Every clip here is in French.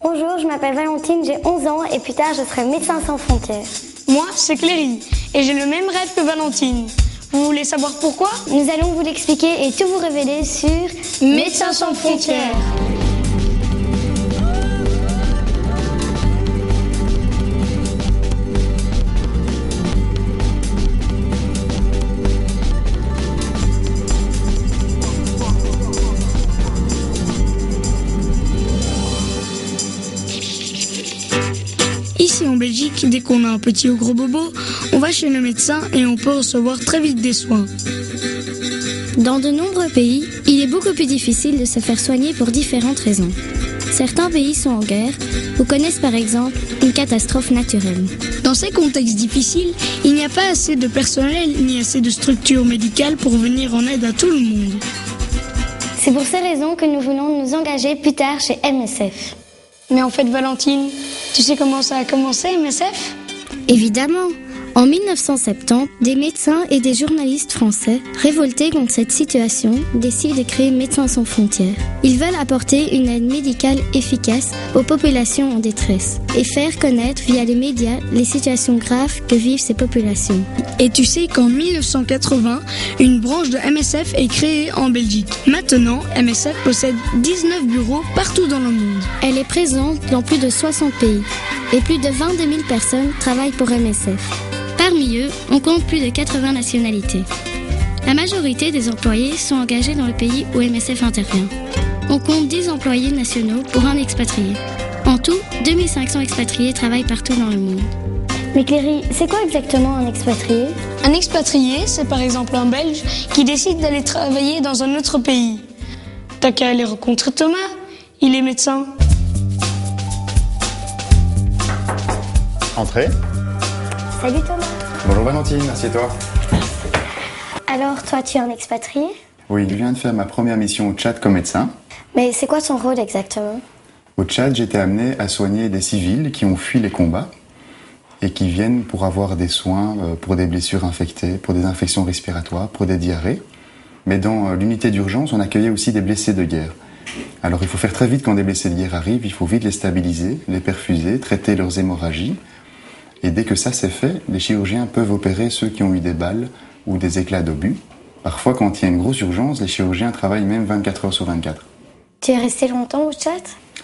Bonjour, je m'appelle Valentine, j'ai 11 ans et plus tard je serai médecin sans frontières. Moi, c'est Cléry et j'ai le même rêve que Valentine. Vous voulez savoir pourquoi? Nous allons vous l'expliquer et tout vous révéler sur Médecins sans frontières. Ici en Belgique, dès qu'on a un petit ou gros bobo, on va chez le médecin et on peut recevoir très vite des soins. Dans de nombreux pays, il est beaucoup plus difficile de se faire soigner pour différentes raisons. Certains pays sont en guerre ou connaissent par exemple une catastrophe naturelle. Dans ces contextes difficiles, il n'y a pas assez de personnel ni assez de structures médicales pour venir en aide à tout le monde. C'est pour ces raisons que nous voulons nous engager plus tard chez MSF. Mais en fait, Valentine, tu sais comment ça a commencé, MSF ? Évidemment, en 1970, des médecins et des journalistes français, révoltés contre cette situation, décident de créer Médecins sans frontières. Ils veulent apporter une aide médicale efficace aux populations en détresse et faire connaître via les médias les situations graves que vivent ces populations. Et tu sais qu'en 1980, une branche de MSF est créée en Belgique. Maintenant, MSF possède 19 bureaux partout dans le monde. Elle est présente dans plus de 60 pays et plus de 22 000 personnes travaillent pour MSF. Parmi eux, on compte plus de 80 nationalités. La majorité des employés sont engagés dans le pays où MSF intervient. On compte 10 employés nationaux pour un expatrié. En tout, 2500 expatriés travaillent partout dans le monde. Mais Cléry, c'est quoi exactement un expatrié ? Un expatrié, c'est par exemple un Belge qui décide d'aller travailler dans un autre pays. T'as qu'à aller rencontrer Thomas, il est médecin. Entrez. Salut Thomas. Bonjour Valentine, assieds-toi. Alors toi tu es un expatrié ? Oui, je viens de faire ma première mission au Tchad comme médecin. Mais c'est quoi ton rôle exactement ? Au Tchad, j'étais amené à soigner des civils qui ont fui les combats et qui viennent pour avoir des soins pour des blessures infectées, pour des infections respiratoires, pour des diarrhées. Mais dans l'unité d'urgence, on accueillait aussi des blessés de guerre. Alors il faut faire très vite quand des blessés de guerre arrivent, il faut vite les stabiliser, les perfuser, traiter leurs hémorragies. Et dès que ça c'est fait, les chirurgiens peuvent opérer ceux qui ont eu des balles ou des éclats d'obus. Parfois, quand il y a une grosse urgence, les chirurgiens travaillent même 24 heures sur 24. Tu es resté longtemps au Tchad ?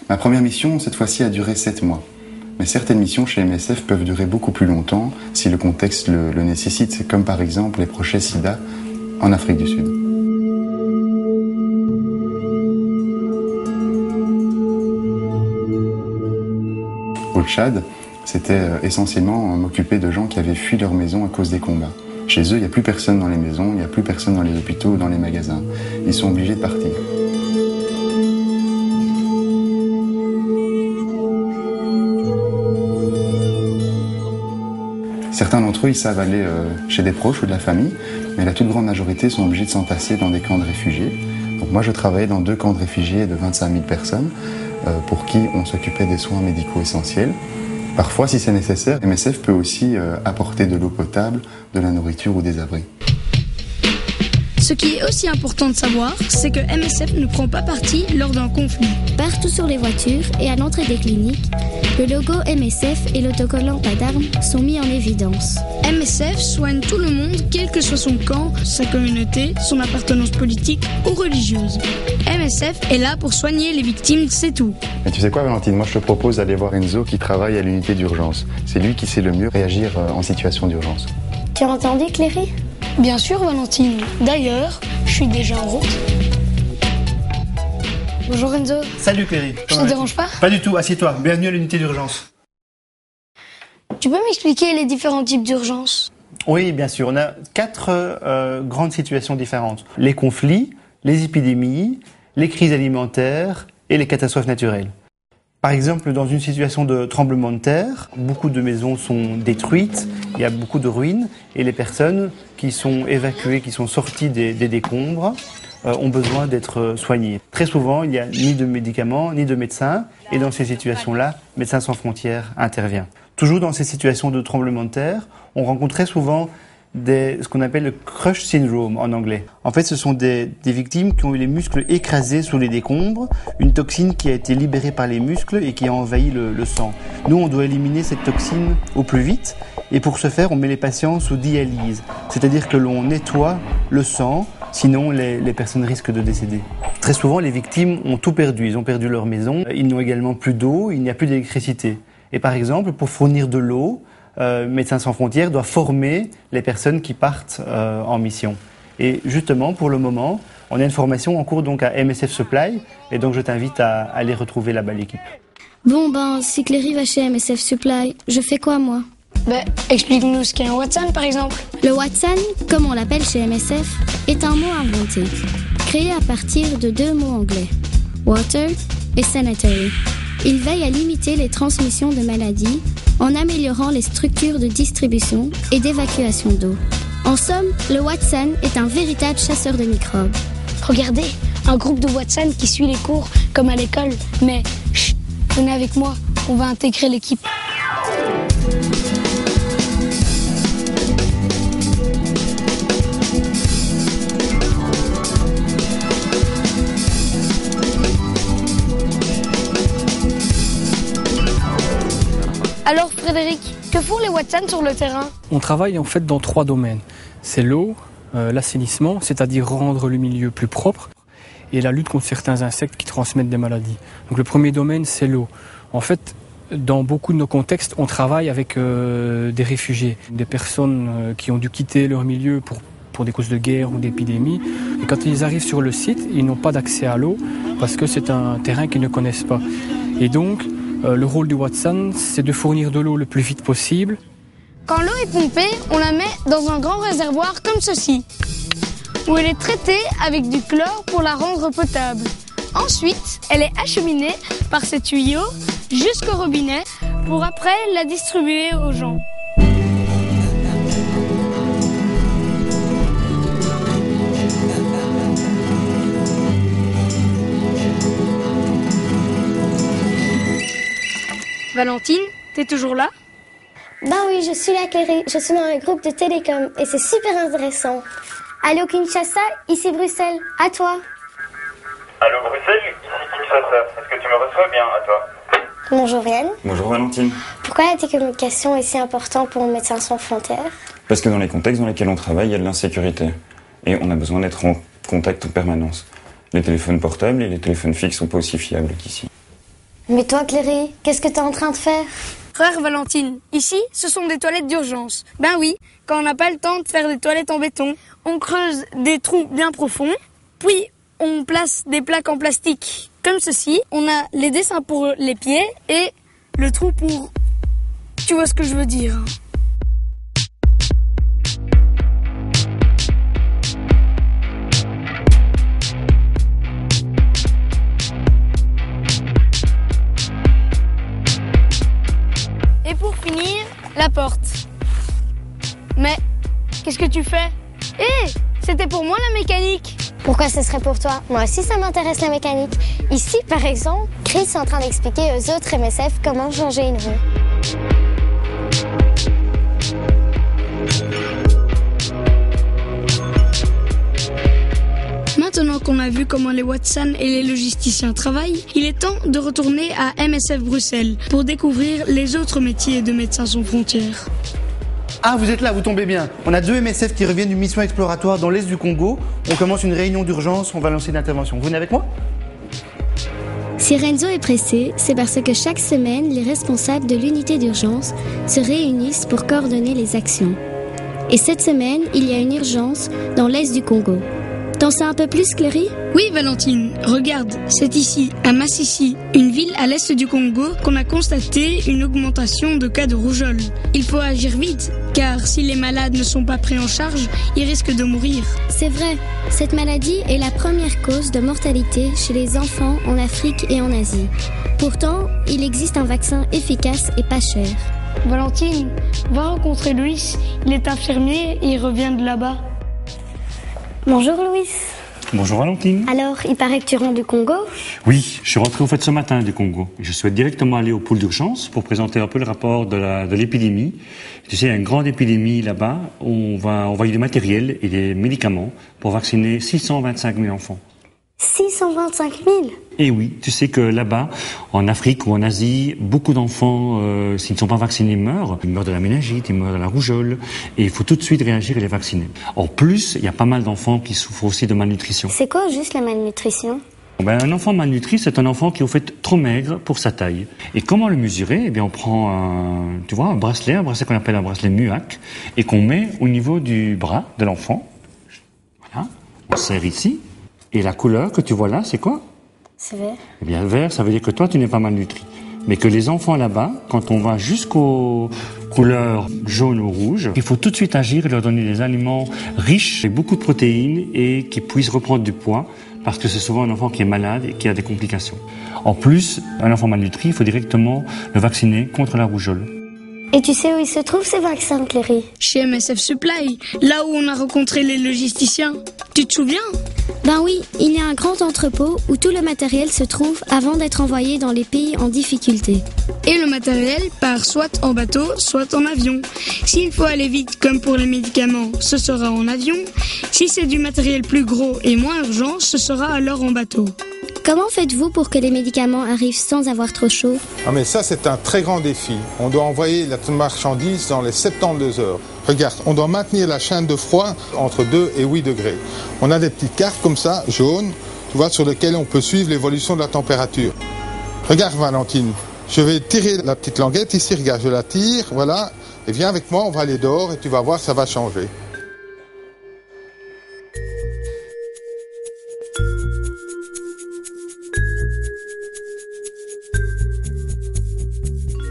Ma première mission, cette fois-ci, a duré 7 mois. Mais certaines missions chez MSF peuvent durer beaucoup plus longtemps si le contexte le nécessite, comme par exemple les projets SIDA en Afrique du Sud. Au Tchad, c'était essentiellement m'occuper de gens qui avaient fui leur maison à cause des combats. Chez eux, il n'y a plus personne dans les maisons, il n'y a plus personne dans les hôpitaux ou dans les magasins. Ils sont obligés de partir. Certains d'entre eux, ils savent aller chez des proches ou de la famille, mais la toute grande majorité sont obligés de s'entasser dans des camps de réfugiés. Donc moi, je travaillais dans 2 camps de réfugiés de 25 000 personnes pour qui on s'occupait des soins médicaux essentiels. Parfois, si c'est nécessaire, MSF peut aussi apporter de l'eau potable, de la nourriture ou des abris. Ce qui est aussi important de savoir, c'est que MSF ne prend pas parti lors d'un conflit. Partout sur les voitures et à l'entrée des cliniques, le logo MSF et l'autocollant pas d'armes sont mis en évidence. MSF soigne tout le monde, quel que soit son camp, sa communauté, son appartenance politique ou religieuse. MSF est là pour soigner les victimes, c'est tout. Mais tu sais quoi, Valentine, moi je te propose d'aller voir Enzo qui travaille à l'unité d'urgence. C'est lui qui sait le mieux réagir en situation d'urgence. Tu as entendu Cléry ? Bien sûr, Valentine. D'ailleurs, je suis déjà en route. Bonjour Enzo. Salut Cléry. Je te dérange pas ? Pas du tout, assieds-toi. Bienvenue à l'unité d'urgence. Tu peux m'expliquer les différents types d'urgences ? Oui, bien sûr. On a 4 grandes situations différentes. Les conflits, les épidémies, les crises alimentaires et les catastrophes naturelles. Par exemple, dans une situation de tremblement de terre, beaucoup de maisons sont détruites, il y a beaucoup de ruines, et les personnes qui sont évacuées, qui sont sorties des décombres, ont besoin d'être soignées. Très souvent, il n'y a ni de médicaments, ni de médecins, et dans ces situations-là, Médecins sans frontières intervient. Toujours dans ces situations de tremblement de terre, on rencontre très souvent ce qu'on appelle le crush syndrome en anglais. En fait, ce sont des victimes qui ont eu les muscles écrasés sous les décombres, une toxine qui a été libérée par les muscles et qui a envahi le sang. Nous, on doit éliminer cette toxine au plus vite et pour ce faire, on met les patients sous dialyse, c'est-à-dire que l'on nettoie le sang, sinon les personnes risquent de décéder. Très souvent, les victimes ont tout perdu. Ils ont perdu leur maison, ils n'ont également plus d'eau, il n'y a plus d'électricité. Et par exemple, pour fournir de l'eau, Médecins sans frontières doit former les personnes qui partent en mission. Et justement, pour le moment, on a une formation en cours donc à MSF Supply, et donc je t'invite à aller retrouver là-bas l'équipe. Bon si Cléry va chez MSF Supply, je fais quoi moi ? Explique-nous ce qu'est un Watson par exemple. Le Watson, comme on l'appelle chez MSF, est un mot inventé, créé à partir de 2 mots anglais, water et sanitary. Il veille à limiter les transmissions de maladies en améliorant les structures de distribution et d'évacuation d'eau. En somme, le Watson est un véritable chasseur de microbes. Regardez, un groupe de Watson qui suit les cours comme à l'école. Mais chut, venez avec moi, on va intégrer l'équipe. Alors Frédéric, que font les Watson sur le terrain ? On travaille en fait dans 3 domaines. C'est l'eau, l'assainissement, c'est-à-dire rendre le milieu plus propre, et la lutte contre certains insectes qui transmettent des maladies. Donc le premier domaine, c'est l'eau. En fait, dans beaucoup de nos contextes, on travaille avec des réfugiés, des personnes qui ont dû quitter leur milieu pour des causes de guerre ou d'épidémie. Et quand ils arrivent sur le site, ils n'ont pas d'accès à l'eau parce que c'est un terrain qu'ils ne connaissent pas. Et donc, le rôle du Watson, c'est de fournir de l'eau le plus vite possible. Quand l'eau est pompée, on la met dans un grand réservoir comme ceci, où elle est traitée avec du chlore pour la rendre potable. Ensuite, elle est acheminée par ces tuyaux jusqu'au robinet pour après la distribuer aux gens. Valentine, t'es toujours là ? Ben oui, je suis là, Cléry. Je suis dans un groupe de télécom et c'est super intéressant. Allô Kinshasa, ici Bruxelles. À toi. Allô Bruxelles, ici Kinshasa. Est-ce que tu me reçois bien, à toi ? Bonjour Yann. Bonjour Valentine. Pourquoi la télécommunication est si importante pour Médecins sans frontières ? Parce que dans les contextes dans lesquels on travaille, il y a de l'insécurité. Et on a besoin d'être en contact en permanence. Les téléphones portables et les téléphones fixes sont pas aussi fiables qu'ici. Mais toi Cléry, qu'est-ce que t'es en train de faire ? Frère Valentine, ici, ce sont des toilettes d'urgence. Ben oui, quand on n'a pas le temps de faire des toilettes en béton, on creuse des trous bien profonds, puis on place des plaques en plastique comme ceci. On a les dessins pour les pieds et le trou pour... Tu vois ce que je veux dire ? Et pour finir, la porte. Mais, qu'est-ce que tu fais ? C'était pour moi la mécanique. Pourquoi ce serait pour toi ? Moi aussi ça m'intéresse la mécanique. Ici par exemple, Chris est en train d'expliquer aux autres MSF comment changer une roue. Maintenant qu'on a vu comment les Watson et les logisticiens travaillent, il est temps de retourner à MSF Bruxelles pour découvrir les autres métiers de Médecins sans frontières. Ah, vous êtes là, vous tombez bien. On a 2 MSF qui reviennent d'une mission exploratoire dans l'est du Congo. On commence une réunion d'urgence, on va lancer une intervention. Vous venez avec moi ? Si Renzo est pressé, c'est parce que chaque semaine, les responsables de l'unité d'urgence se réunissent pour coordonner les actions. Et cette semaine, il y a une urgence dans l'est du Congo. T'en sais un peu plus, Cléry ? Oui, Valentine, regarde, c'est ici, à Massissi, une ville à l'est du Congo, qu'on a constaté une augmentation de cas de rougeole. Il faut agir vite, car si les malades ne sont pas pris en charge, ils risquent de mourir. C'est vrai, cette maladie est la première cause de mortalité chez les enfants en Afrique et en Asie. Pourtant, il existe un vaccin efficace et pas cher. Valentine, va rencontrer Louis, il est infirmier et il revient de là-bas. Bonjour Louis. Bonjour Valentine. Alors, il paraît que tu rentres du Congo? Oui, je suis rentré au fait ce matin du Congo. Je souhaite directement aller au pôle d'urgence pour présenter un peu le rapport de l'épidémie. Tu sais, il y a une grande épidémie là-bas. On va envoyer du matériel et des médicaments pour vacciner 625 000 enfants. 625 000? Et oui, tu sais que là-bas, en Afrique ou en Asie, beaucoup d'enfants, s'ils ne sont pas vaccinés, meurent. Ils meurent de la méningite, ils meurent de la rougeole, et il faut tout de suite réagir et les vacciner. En plus, il y a pas mal d'enfants qui souffrent aussi de malnutrition. C'est quoi juste la malnutrition? Un enfant malnutri, c'est un enfant qui est au fait trop maigre pour sa taille. Et comment le mesurer? Eh bien, on prend un bracelet qu'on appelle un bracelet MUAC, et qu'on met au niveau du bras de l'enfant. Voilà, on serre ici. Et la couleur que tu vois là, c'est quoi? C'est vert. Eh bien, vert, ça veut dire que toi, tu n'es pas malnutri. Mais que les enfants là-bas, quand on va jusqu'aux couleurs jaune ou rouge, il faut tout de suite agir et leur donner des aliments riches et beaucoup de protéines et qui puissent reprendre du poids, parce que c'est souvent un enfant qui est malade et qui a des complications. En plus, un enfant malnutri, il faut directement le vacciner contre la rougeole. Et tu sais où ils se trouvent ces vaccins, Cléry? Chez MSF Supply, là où on a rencontré les logisticiens. Tu te souviens? Ben oui, il y a un grand entrepôt où tout le matériel se trouve avant d'être envoyé dans les pays en difficulté. Et le matériel part soit en bateau, soit en avion. S'il faut aller vite, comme pour les médicaments, ce sera en avion. Si c'est du matériel plus gros et moins urgent, ce sera alors en bateau. Comment faites-vous pour que les médicaments arrivent sans avoir trop chaud? Ah mais ça c'est un très grand défi. On doit envoyer la marchandise dans les 72 heures. Regarde, on doit maintenir la chaîne de froid entre 2 et 8 degrés. On a des petites cartes comme ça, jaunes, tu vois, sur lesquelles on peut suivre l'évolution de la température. Regarde Valentine, je vais tirer la petite languette ici, regarde, je la tire, voilà. Et viens avec moi, on va aller dehors et tu vas voir, ça va changer.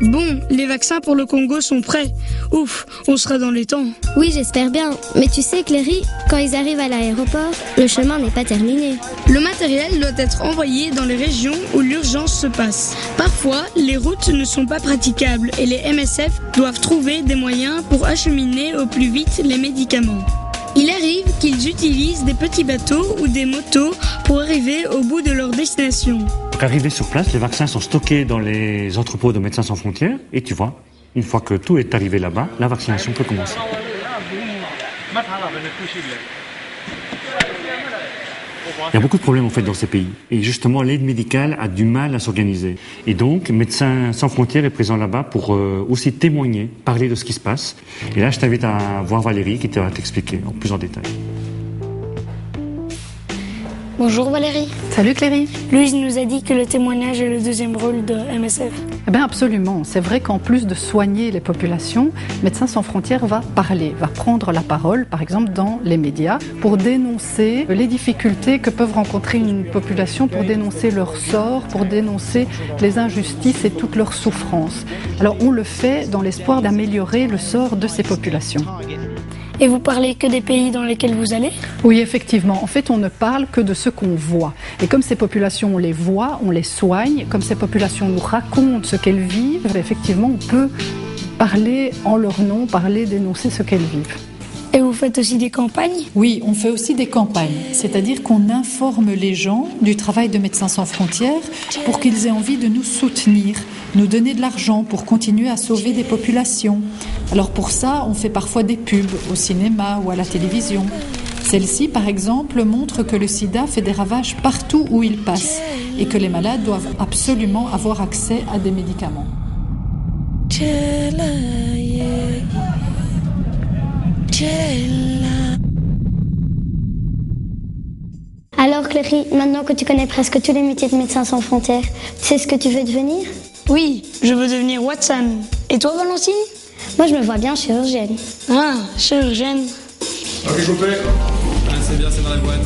Bon, les vaccins pour le Congo sont prêts. Ouf, on sera dans les temps. Oui, j'espère bien. Mais tu sais, Cléry, quand ils arrivent à l'aéroport, le chemin n'est pas terminé. Le matériel doit être envoyé dans les régions où l'urgence se passe. Parfois, les routes ne sont pas praticables et les MSF doivent trouver des moyens pour acheminer au plus vite les médicaments. Il arrive qu'ils utilisent des petits bateaux ou des motos pour arriver au bout de leur destination. Pour arriver sur place, les vaccins sont stockés dans les entrepôts de Médecins sans frontières et tu vois, une fois que tout est arrivé là-bas, la vaccination peut commencer. Il y a beaucoup de problèmes en fait dans ces pays et justement l'aide médicale a du mal à s'organiser. Et donc Médecins sans frontières est présent là-bas pour aussi témoigner, parler de ce qui se passe. Et là je t'invite à voir Valérie qui va t'expliquer en plus en détail. Bonjour Valérie. Salut Cléry. Louise nous a dit que le témoignage est le deuxième rôle de MSF. Eh bien absolument. C'est vrai qu'en plus de soigner les populations, Médecins sans frontières va parler, va prendre la parole, par exemple dans les médias, pour dénoncer les difficultés que peuvent rencontrer une population, pour dénoncer leur sort, pour dénoncer les injustices et toutes leurs souffrances. Alors on le fait dans l'espoir d'améliorer le sort de ces populations. Et vous parlez que des pays dans lesquels vous allez? Oui, effectivement. En fait, on ne parle que de ce qu'on voit. Et comme ces populations, on les voit, on les soigne, comme ces populations nous racontent ce qu'elles vivent, effectivement, on peut parler en leur nom, parler, dénoncer ce qu'elles vivent. Et vous faites aussi des campagnes? Oui, on fait aussi des campagnes. C'est-à-dire qu'on informe les gens du travail de Médecins sans frontières pour qu'ils aient envie de nous soutenir, nous donner de l'argent pour continuer à sauver des populations. Alors pour ça, on fait parfois des pubs au cinéma ou à la télévision. Celle-ci, par exemple, montre que le sida fait des ravages partout où il passe et que les malades doivent absolument avoir accès à des médicaments. Alors Cléry, maintenant que tu connais presque tous les métiers de Médecins sans frontières, tu sais ce que tu veux devenir? Oui, je veux devenir Watson. Et toi Valentine? Moi je me vois bien chirurgienne. Ah, chirurgienne. Ok coupé. C'est bien, c'est dans la boîte.